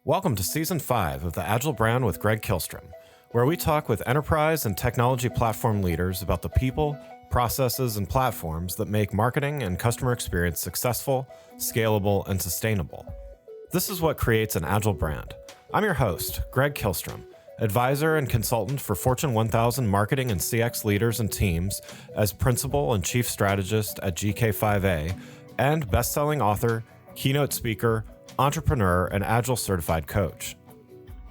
Welcome to Season 5 of the Agile Brand with Greg Kihlstrom, where we talk with enterprise and technology platform leaders about the people, processes, and platforms that make marketing and customer experience successful, scalable, and sustainable. This is what creates an Agile brand. I'm your host, Greg Kihlstrom, advisor and consultant for Fortune 1000 marketing and CX leaders and teams as principal and chief strategist at GK5A, and best-selling author, keynote speaker, entrepreneur, and Agile certified coach.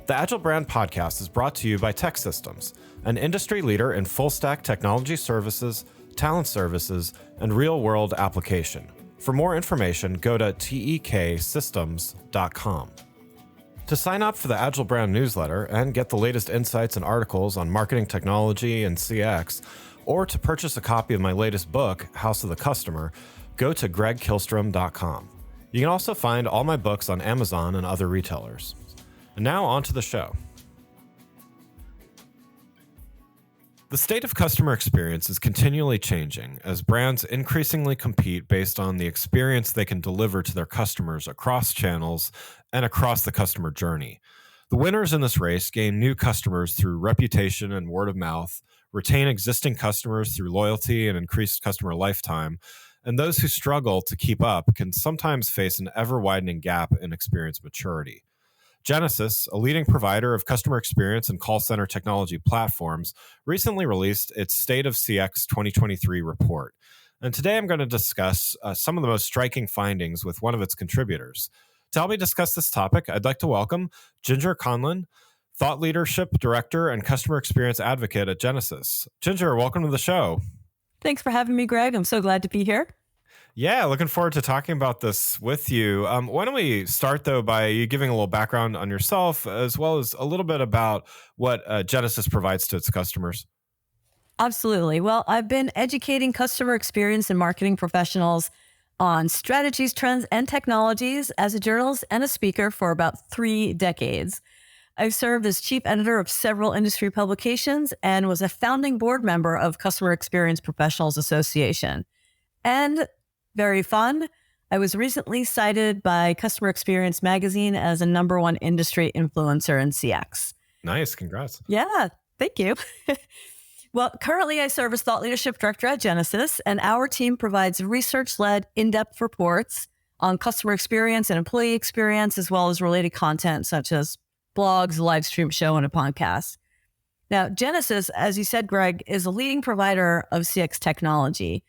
The Agile Brand podcast is brought to you by TEKsystems, an industry leader in full-stack technology services, talent services, and real-world application. For more information, go to teksystems.com. To sign up for the Agile Brand newsletter and get the latest insights and articles on marketing technology and CX, or to purchase a copy of my latest book, House of the Customer, go to gregkihlstrom.com. You can also find all my books on Amazon and other retailers. And now on to the show. The state of customer experience is continually changing as brands increasingly compete based on the experience they can deliver to their customers across channels and across the customer journey. The winners in this race gain new customers through reputation and word of mouth, retain existing customers through loyalty and increased customer lifetime, and those who struggle to keep up can sometimes face an ever-widening gap in experience maturity. Genesys, a leading provider of customer experience and call center technology platforms, recently released its State of CX 2023 report. And today I'm going to discuss some of the most striking findings with one of its contributors. To help me discuss this topic, I'd like to welcome Ginger Conlon, Thought Leadership Director and Customer Experience Advocate at Genesys. Ginger, welcome to the show. Thanks for having me, Greg. I'm so glad to be here. Yeah, looking forward to talking about this with you. Why don't we start, though, by you giving a little background on yourself, as well as a little bit about what Genesys provides to its customers. Absolutely. Well, I've been educating customer experience and marketing professionals on strategies, trends, and technologies as a journalist and a speaker for about 3 decades. I've served as chief editor of several industry publications and was a founding board member of Customer Experience Professionals Association. And very fun, I was recently cited by Customer Experience Magazine as a #1 industry influencer in CX. Nice. Congrats. Yeah, thank you. Well, currently I serve as Thought Leadership Director at Genesys, and our team provides research-led, in-depth reports on customer experience and employee experience, as well as related content such as blogs, a live stream show, and a podcast. Now, Genesys, as you said, Greg, is a leading provider of CX technology.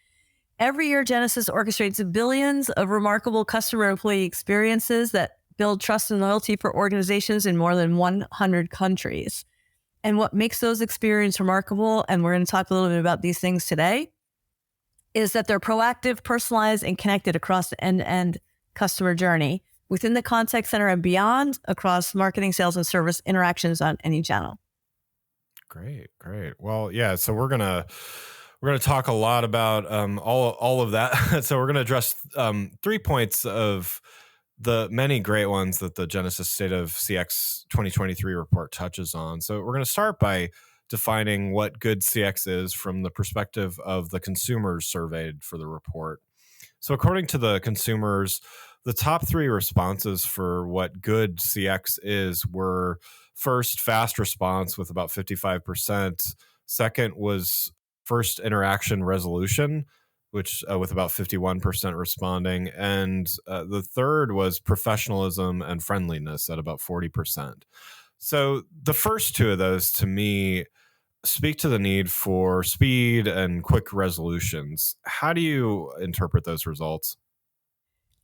Every year, Genesys orchestrates billions of remarkable customer employee experiences that build trust and loyalty for organizations in more than 100 countries. And what makes those experiences remarkable, and we're going to talk a little bit about these things today, is that they're proactive, personalized, and connected across the end-to-end customer journey, within the contact center and beyond, across marketing, sales, and service interactions on any channel. Great. Well, yeah. So we're gonna talk a lot about all of that. So we're gonna address 3 points of the many great ones that the Genesys State of CX 2023 report touches on. So we're gonna start by defining what good CX is from the perspective of the consumers surveyed for the report. So according to the consumers, the top 3 responses for what good CX is were first, fast response with about 55%. Second was first interaction resolution, which with about 51% responding. And the third was professionalism and friendliness at about 40%. So the first 2 of those, to me, speak to the need for speed and quick resolutions. How do you interpret those results?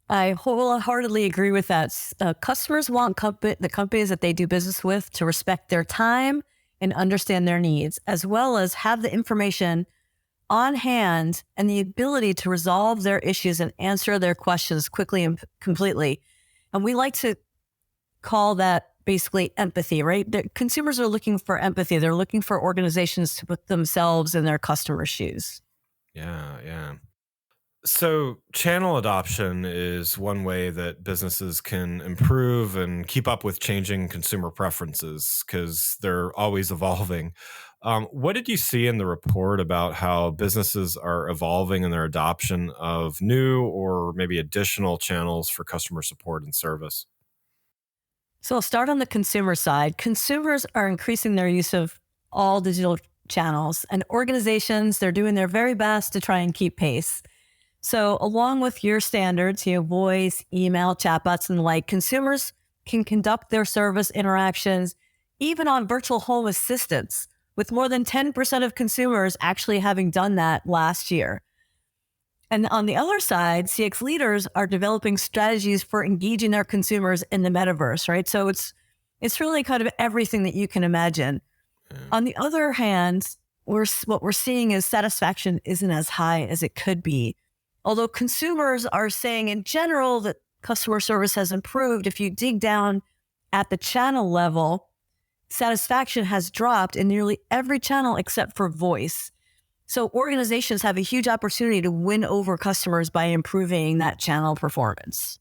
I wholeheartedly agree with that. Customers want the companies that they do business with to respect their time and understand their needs, as well as have the information on hand and the ability to resolve their issues and answer their questions quickly and completely. And we like to call that basically empathy, right? The consumers are looking for empathy. They're looking for organizations to put themselves in their customers' shoes. Yeah. So channel adoption is one way that businesses can improve and keep up with changing consumer preferences because they're always evolving. What did you see in the report about how businesses are evolving in their adoption of new or maybe additional channels for customer support and service? So I'll start on the consumer side. Consumers are increasing their use of all digital channels, and organizations, they're doing their very best to try and keep pace. So along with your standards, voice, email, chatbots, and the like, consumers can conduct their service interactions even on virtual home assistants, with more than 10% of consumers actually having done that last year. And on the other side, CX leaders are developing strategies for engaging their consumers in the metaverse, right? So it's really kind of everything that you can imagine. Yeah. On the other hand, what we're seeing is satisfaction isn't as high as it could be. Although consumers are saying in general that customer service has improved, if you dig down at the channel level, satisfaction has dropped in nearly every channel except for voice. So organizations have a huge opportunity to win over customers by improving that channel performance.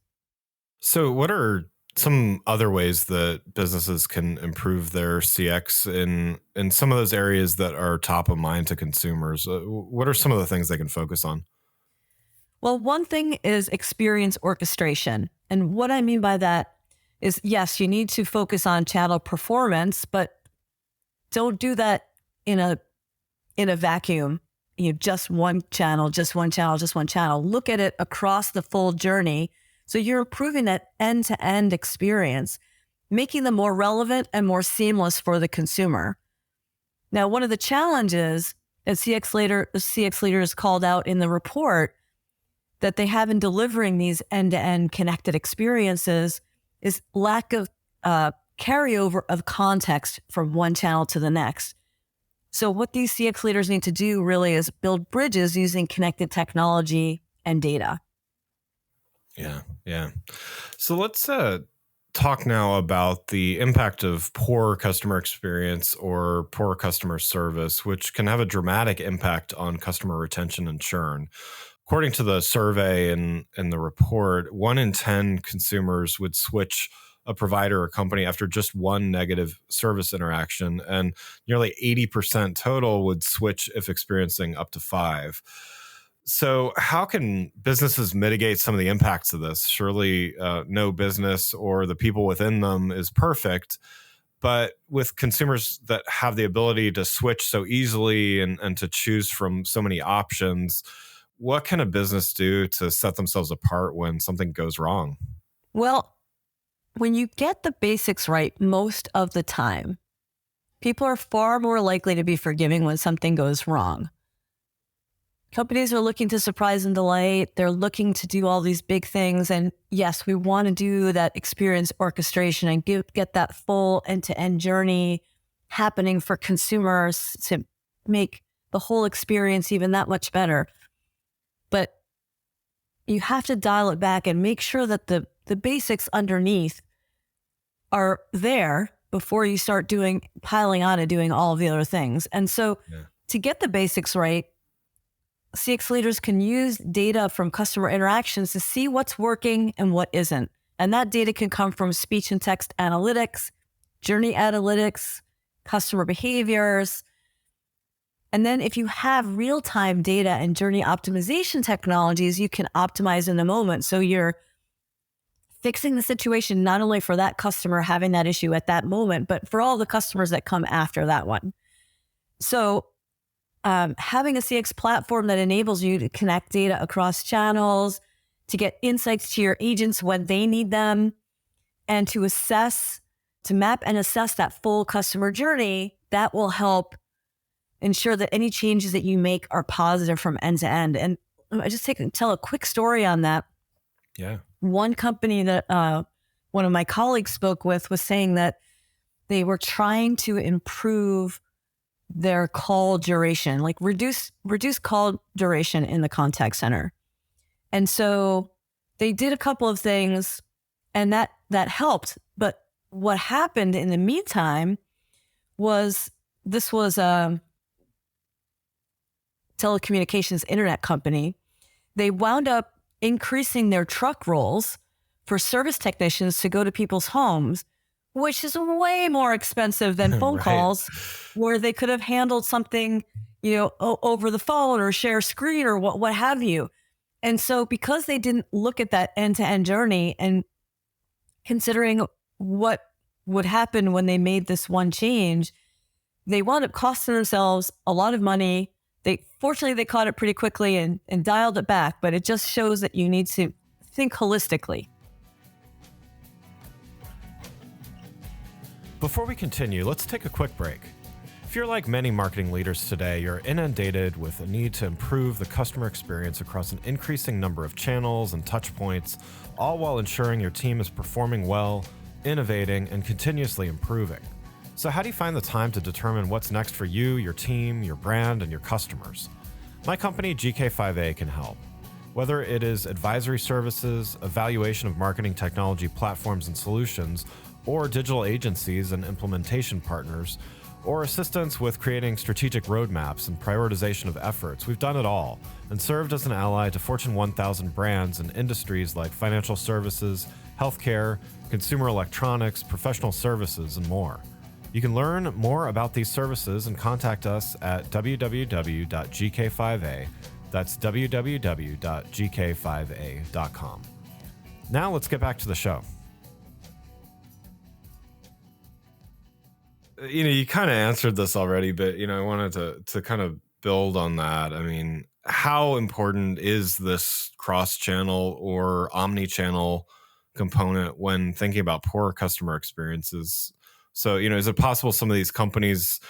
So, what are some other ways that businesses can improve their CX in some of those areas that are top of mind to consumers? What are some of the things they can focus on? Well, one thing is experience orchestration. And what I mean by that is, yes, you need to focus on channel performance, but don't do that in a vacuum. Just one channel, just one channel, just one channel. Look at it across the full journey. So you're improving that end-to-end experience, making them more relevant and more seamless for the consumer. Now, one of the challenges that CX leaders called out in the report that they have in delivering these end-to-end connected experiences is lack of carryover of context from one channel to the next. So what these CX leaders need to do really is build bridges using connected technology and data. Yeah, yeah. So let's talk now about the impact of poor customer experience or poor customer service, which can have a dramatic impact on customer retention and churn. According to the survey in the report, 1 in 10 consumers would switch a provider or company after just one negative service interaction, and nearly 80% total would switch if experiencing up to 5. So, how can businesses mitigate some of the impacts of this? Surely, no business or the people within them is perfect. But with consumers that have the ability to switch so easily and to choose from so many options, what can a business do to set themselves apart when something goes wrong? Well, when you get the basics right most of the time, people are far more likely to be forgiving when something goes wrong. Companies are looking to surprise and delight. They're looking to do all these big things. And yes, we want to do that experience orchestration and get that full end-to-end journey happening for consumers to make the whole experience even that much better. But you have to dial it back and make sure that the basics underneath are there before you start piling on and doing all of the other things. And so to get the basics right, CX leaders can use data from customer interactions to see what's working and what isn't. And that data can come from speech and text analytics, journey analytics, customer behaviors. And then if you have real-time data and journey optimization technologies, you can optimize in the moment. So you're fixing the situation not only for that customer having that issue at that moment, but for all the customers that come after that one. So having a CX platform that enables you to connect data across channels, to get insights to your agents when they need them, and to map and assess that full customer journey, that will help ensure that any changes that you make are positive from end to end. And I just tell a quick story on that. Yeah. One company that one of my colleagues spoke with was saying that they were trying to improve their call duration, like reduce call duration in the contact center. And so they did a couple of things and that helped. But what happened in the meantime was this was a telecommunications internet company. They wound up increasing their truck rolls for service technicians to go to people's homes, which is way more expensive than phone Right. calls where they could have handled something, over the phone or share screen or what have you. And so because they didn't look at that end-to-end journey and considering what what happened when they made this one change, they wound up costing themselves a lot of money. Fortunately, they caught it pretty quickly and dialed it back, but it just shows that you need to think holistically. Before we continue, let's take a quick break. If you're like many marketing leaders today, you're inundated with a need to improve the customer experience across an increasing number of channels and touch points, all while ensuring your team is performing well, innovating, and continuously improving. So how do you find the time to determine what's next for you, your team, your brand, and your customers? My company, GK5A, can help. Whether it is advisory services, evaluation of marketing technology platforms and solutions, or digital agencies and implementation partners, or assistance with creating strategic roadmaps and prioritization of efforts, we've done it all and served as an ally to Fortune 1000 brands in industries like financial services, healthcare, consumer electronics, professional services, and more. You can learn more about these services and contact us at www.gk5a. That's www.gk5a.com. Now let's get back to the show. You kind of answered this already, but, I wanted to kind of build on that. I mean, how important is this cross-channel or omni-channel component when thinking about poor customer experiences? So, is it possible some of these companies,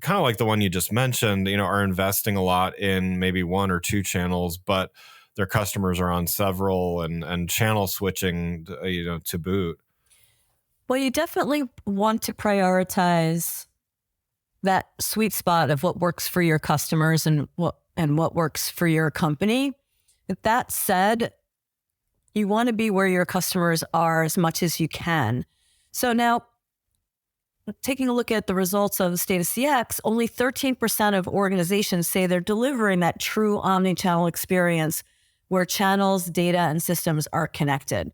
kind of like the one you just mentioned, are investing a lot in maybe one or two channels, but their customers are on several and channel switching, to boot? Well, you definitely want to prioritize that sweet spot of what works for your customers and what works for your company. With that said, you want to be where your customers are as much as you can. So now, taking a look at the results of the State of CX, only 13% of organizations say they're delivering that true omni-channel experience where channels, data, and systems are connected.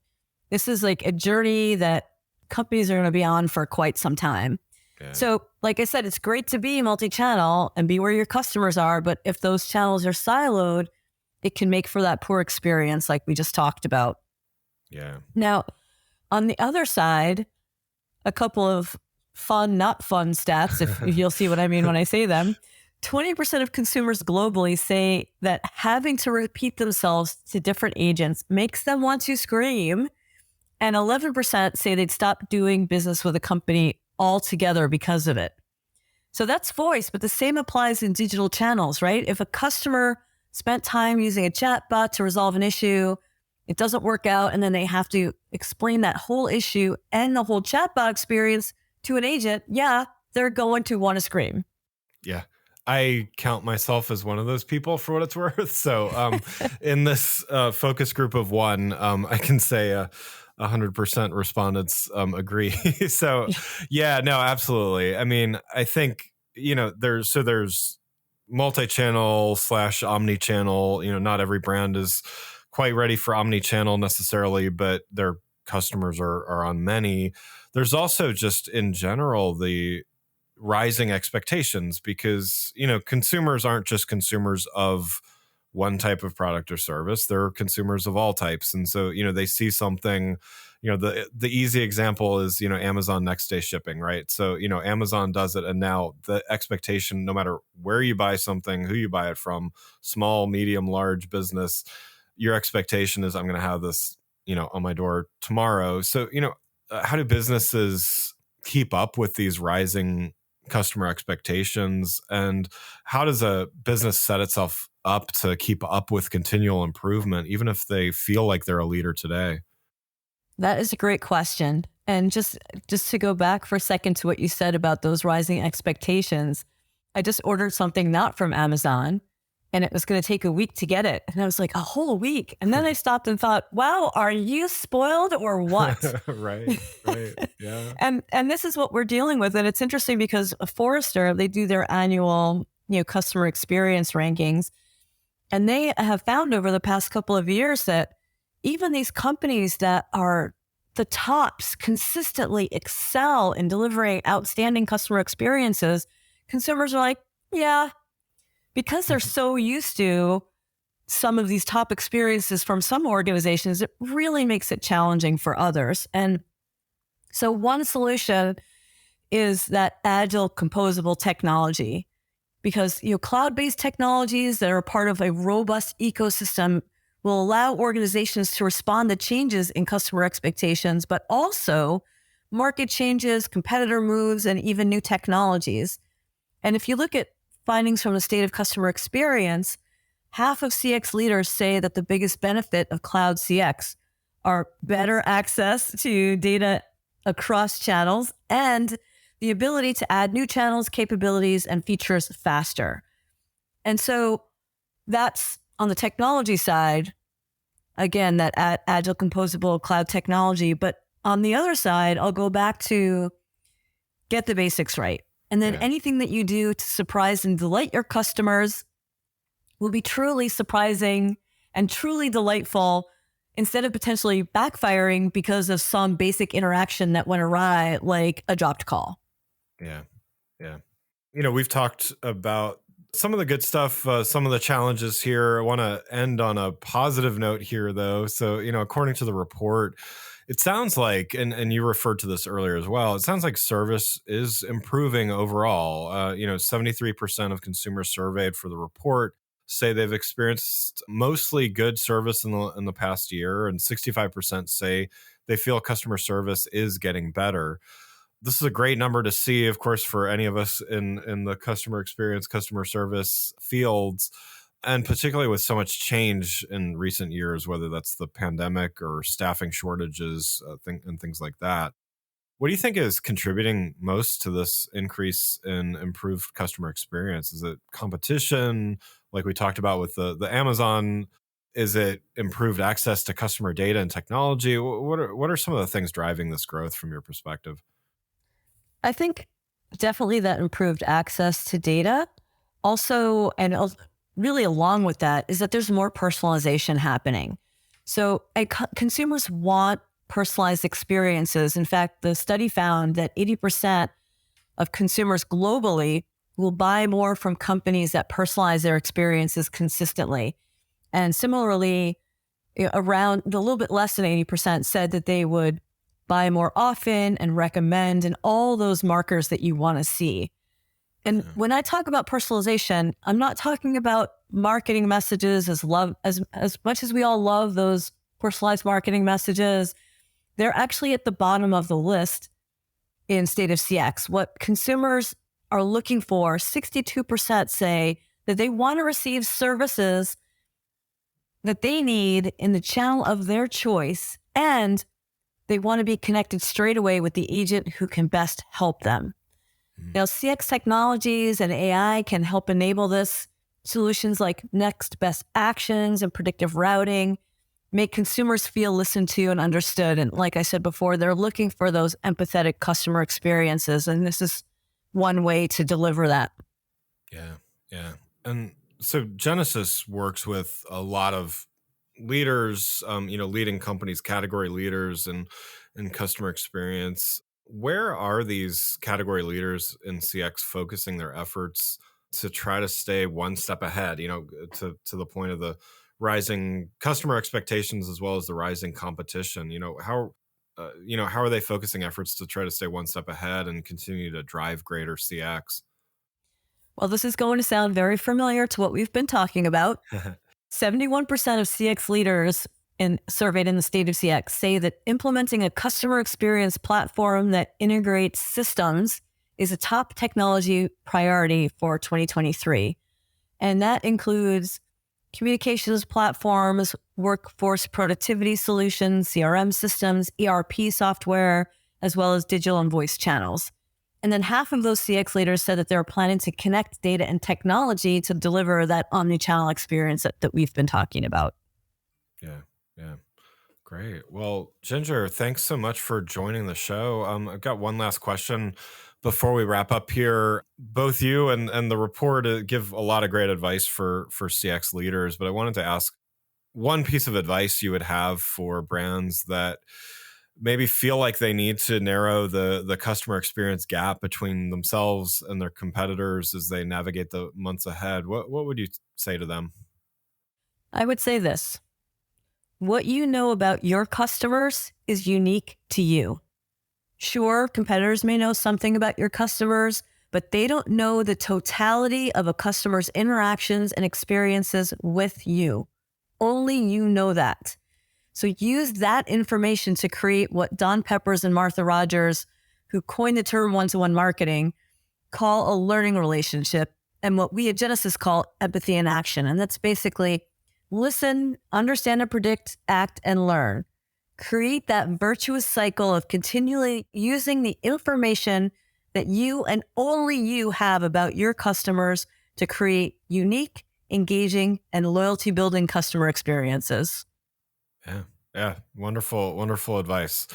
This is like a journey that companies are going to be on for quite some time. Yeah. So, like I said, it's great to be multi-channel and be where your customers are, but if those channels are siloed, it can make for that poor experience like we just talked about. Yeah. Now, on the other side, a couple of fun, not fun stats, if you'll see what I mean when I say them. 20% of consumers globally say that having to repeat themselves to different agents makes them want to scream. And 11% say they'd stop doing business with a company altogether because of it. So that's voice, but the same applies in digital channels, right? If a customer spent time using a chatbot to resolve an issue, it doesn't work out, and then they have to explain that whole issue and the whole chatbot experience to an agent, yeah, they're going to want to scream. Yeah. I count myself as one of those people for what it's worth. So in this focus group of one, I can say 100% respondents agree. So yeah, no, absolutely. I mean, I think, there's multi-channel / omni-channel, not every brand is quite ready for omni-channel necessarily, but their customers are on many. There's also just in general the rising expectations because, consumers aren't just consumers of one type of product or service. They're consumers of all types. And so, they see something, the easy example is, Amazon next day shipping, right? So, Amazon does it. And now the expectation, no matter where you buy something, who you buy it from, small, medium, large business, your expectation is I'm going to have this, on my door tomorrow. So, how do businesses keep up with these rising customer expectations, and how does a business set itself up to keep up with continual improvement, even if they feel like they're a leader today? That is a great question. And just to go back for a second to what you said about those rising expectations, I just ordered something not from Amazon, and it was going to take a week to get it. And I was like, a whole week. And then I stopped and thought, wow, are you spoiled or what? Right. Yeah. And this is what we're dealing with. And it's interesting because Forrester, they do their annual, customer experience rankings. And they have found over the past couple of years that even these companies that are the tops consistently excel in delivering outstanding customer experiences, consumers are like, yeah, because they're so used to some of these top experiences from some organizations, it really makes it challenging for others. And So one solution is that agile composable technology, because cloud-based technologies that are part of a robust ecosystem will allow organizations to respond to changes in customer expectations, but also market changes, competitor moves, and even new technologies. And if you look at findings from the State of Customer Experience, half of CX leaders say that the biggest benefit of cloud CX are better access to data across channels and the ability to add new channels, capabilities, and features faster. And so that's on the technology side, again, that agile composable cloud technology. But on the other side, I'll go back to get the basics right. And then Yeah. anything that you do to surprise and delight your customers will be truly surprising and truly delightful, instead of potentially backfiring because of some basic interaction that went awry, like a dropped call. Yeah. Yeah. We've talked about some of the good stuff, some of the challenges here. I want to end on a positive note here, though. So, according to the report, it sounds like, and you referred to this earlier as well, it sounds like service is improving overall. 73% of consumers surveyed for the report say they've experienced mostly good service in the past year, and 65% say they feel customer service is getting better. This is a great number to see, of course, for any of us in the customer experience, customer service fields, and particularly with so much change in recent years, whether that's the pandemic or staffing shortages, and things like that. What do you think is contributing most to this increase in improved customer experience? Is it competition, like we talked about with the Amazon? Is it improved access to customer data and technology? What are some of the things driving this growth from your perspective? I think definitely that improved access to data. Also, really along with that, is that there's more personalization happening. So consumers want personalized experiences. In fact, the study found that 80% of consumers globally will buy more from companies that personalize their experiences consistently. And similarly, around a little bit less than 80% said that they would buy more often and recommend, and all those markers that you want to see. And when I talk about personalization, I'm not talking about marketing messages as much as we all love those personalized marketing messages. They're actually at the bottom of the list in State of CX. What consumers are looking for, 62% say that they want to receive services that they need in the channel of their choice, and they want to be connected straight away with the agent who can best help them. Now, CX technologies and AI can help enable this. Solutions like next best actions and predictive routing make consumers feel listened to and understood. And like I said before, they're looking for those empathetic customer experiences. And this is one way to deliver that. Yeah, yeah. And so Genesis works with a lot of leaders, leading companies, category leaders in customer experience. Where are these category leaders in CX focusing their efforts to try to stay one step ahead, to the point of the rising customer expectations as well as the rising competition? How are they focusing efforts to try to stay one step ahead and continue to drive greater CX? Well, this is going to sound very familiar to what we've been talking about. 71% of CX leaders surveyed in the State of CX say that implementing a customer experience platform that integrates systems is a top technology priority for 2023. And that includes communications platforms, workforce productivity solutions, CRM systems, ERP software, as well as digital and voice channels. And then half of those CX leaders said that they're planning to connect data and technology to deliver that omni-channel experience that we've been talking about. Yeah, yeah. Great. Well, Ginger, thanks so much for joining the show. I've got one last question before we wrap up here. Both you and the report give a lot of great advice for CX leaders, but I wanted to ask one piece of advice you would have for brands that maybe feel like they need to narrow the customer experience gap between themselves and their competitors as they navigate the months ahead. What would you say to them? I would say this: what you know about your customers is unique to you. Sure, competitors may know something about your customers, but they don't know the totality of a customer's interactions and experiences with you. Only you know that. So use that information to create what Don Peppers and Martha Rogers, who coined the term one-to-one marketing, call a learning relationship, and what we at Genesys call empathy in action. And that's basically listen, understand and predict, act, and learn. Create that virtuous cycle of continually using the information that you and only you have about your customers to create unique, engaging, and loyalty-building customer experiences. Yeah. Wonderful advice.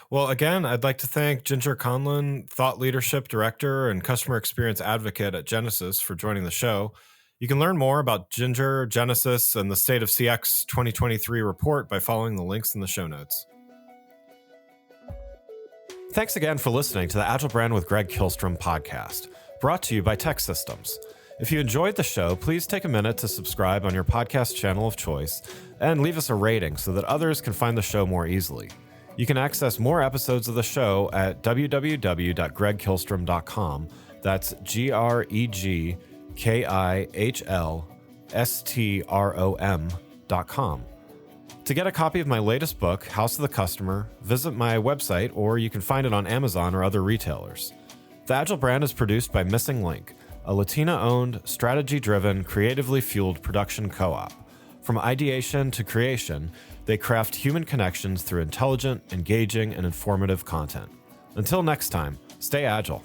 Well, again, I'd like to thank Ginger Conlon, Thought Leadership Director and Customer Experience Advocate at Genesys, for joining the show. You can learn more about Ginger, Genesys, and the State of CX 2023 report by following the links in the show notes. Thanks again for listening to the Agile Brand with Greg Kihlstrom podcast, brought to you by Tech Systems. If you enjoyed the show, please take a minute to subscribe on your podcast channel of choice and leave us a rating so that others can find the show more easily. You can access more episodes of the show at www.gregkihlstrom.com. That's GregKihlstrom.com. To get a copy of my latest book, House of the Customer, visit my website, or you can find it on Amazon or other retailers. The Agile Brand is produced by Missing Link, a Latina-owned, strategy-driven, creatively fueled production co-op. From ideation to creation, they craft human connections through intelligent, engaging, and informative content. Until next time, stay agile.